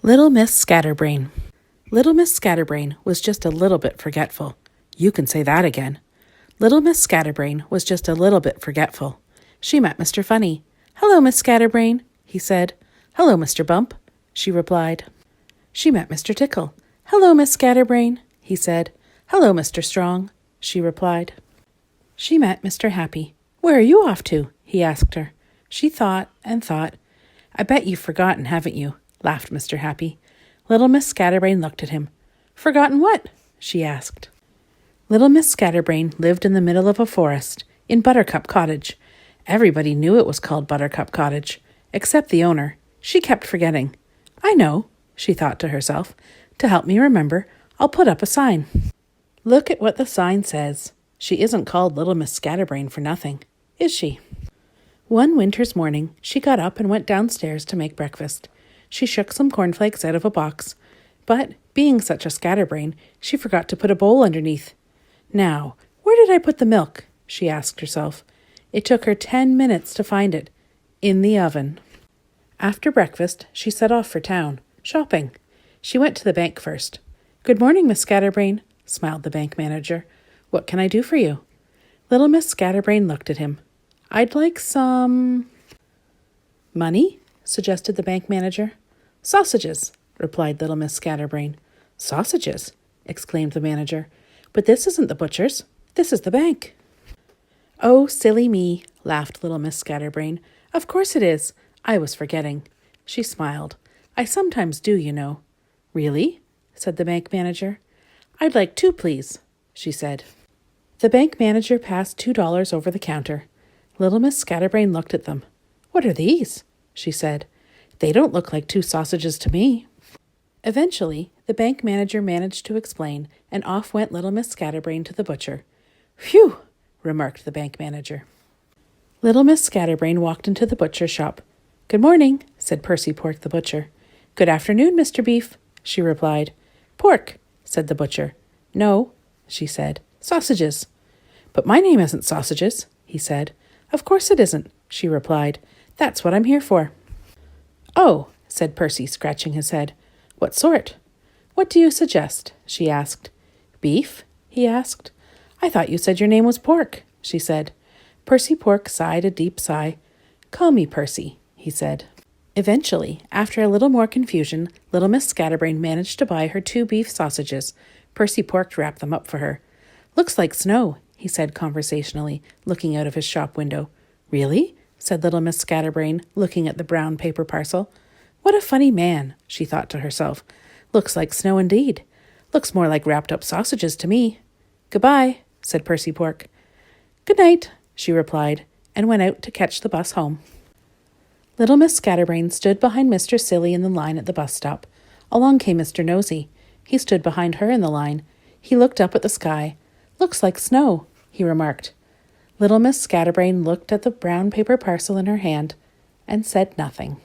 Little Miss Scatterbrain. Little Miss Scatterbrain was just a little bit forgetful. You can say that again. Little Miss Scatterbrain was just a little bit forgetful. She met Mr. Funny. "Hello, Miss Scatterbrain," he said. "Hello, Mr. Bump," she replied. She met Mr. Tickle. "Hello, Miss Scatterbrain," he said. "Hello, Mr. Strong," she replied. She met Mr. Happy. "Where are you off to?" he asked her. She thought and thought. "I bet you've forgotten, haven't you?" laughed Mr. Happy. Little Miss Scatterbrain looked at him. "Forgotten what?" she asked. Little Miss Scatterbrain lived in the middle of a forest, in Buttercup Cottage. Everybody knew it was called Buttercup Cottage, except the owner. She kept forgetting. "I know," she thought to herself. "To help me remember, I'll put up a sign." Look at what the sign says. She isn't called Little Miss Scatterbrain for nothing, is she? One winter's morning, she got up and went downstairs to make breakfast. She shook some cornflakes out of a box, but, being such a scatterbrain, she forgot to put a bowl underneath. "Now, where did I put the milk?" she asked herself. It took her 10 minutes to find it. In the oven. After breakfast, she set off for town, shopping. She went to the bank first. "Good morning, Miss Scatterbrain," smiled the bank manager. "What can I do for you?" Little Miss Scatterbrain looked at him. "I'd like some—" "Money?" suggested the bank manager. "Sausages," replied Little Miss Scatterbrain. "Sausages?" exclaimed the manager. "But this isn't the butcher's. This is the bank." "Oh, silly me," laughed Little Miss Scatterbrain. "Of course it is. I was forgetting." She smiled. "I sometimes do, you know." "Really?" said the bank manager. "I'd like 2, please," she said. The bank manager passed $2 over the counter. Little Miss Scatterbrain looked at them. "What are these?" she said. "They don't look like 2 sausages to me." Eventually, the bank manager managed to explain, and off went Little Miss Scatterbrain to the butcher. "Phew!" remarked the bank manager. Little Miss Scatterbrain walked into the butcher's shop. "Good morning," said Percy Pork the butcher. "Good afternoon, Mr. Beef," she replied. "Pork," said the butcher. "No," she said. "Sausages." "But my name isn't Sausages," he said. "Of course it isn't," she replied. "That's what I'm here for." "Oh," said Percy, scratching his head. "What sort?" "What do you suggest?" she asked. "Beef?" he asked. "I thought you said your name was Pork," she said. Percy Pork sighed a deep sigh. "Call me Percy," he said. Eventually, after a little more confusion, Little Miss Scatterbrain managed to buy her 2 beef sausages. Percy Pork wrapped them up for her. "Looks like snow," he said conversationally, looking out of his shop window. "Really?" said Little Miss Scatterbrain, looking at the brown paper parcel. "What a funny man," she thought to herself. "Looks like snow indeed. Looks more like wrapped up sausages to me." "Goodbye," said Percy Pork. "Good night," she replied, and went out to catch the bus home. Little Miss Scatterbrain stood behind Mr. Silly in the line at the bus stop. Along came Mr. Nosy. He stood behind her in the line. He looked up at the sky. "Looks like snow," he remarked. Little Miss Scatterbrain looked at the brown paper parcel in her hand and said nothing.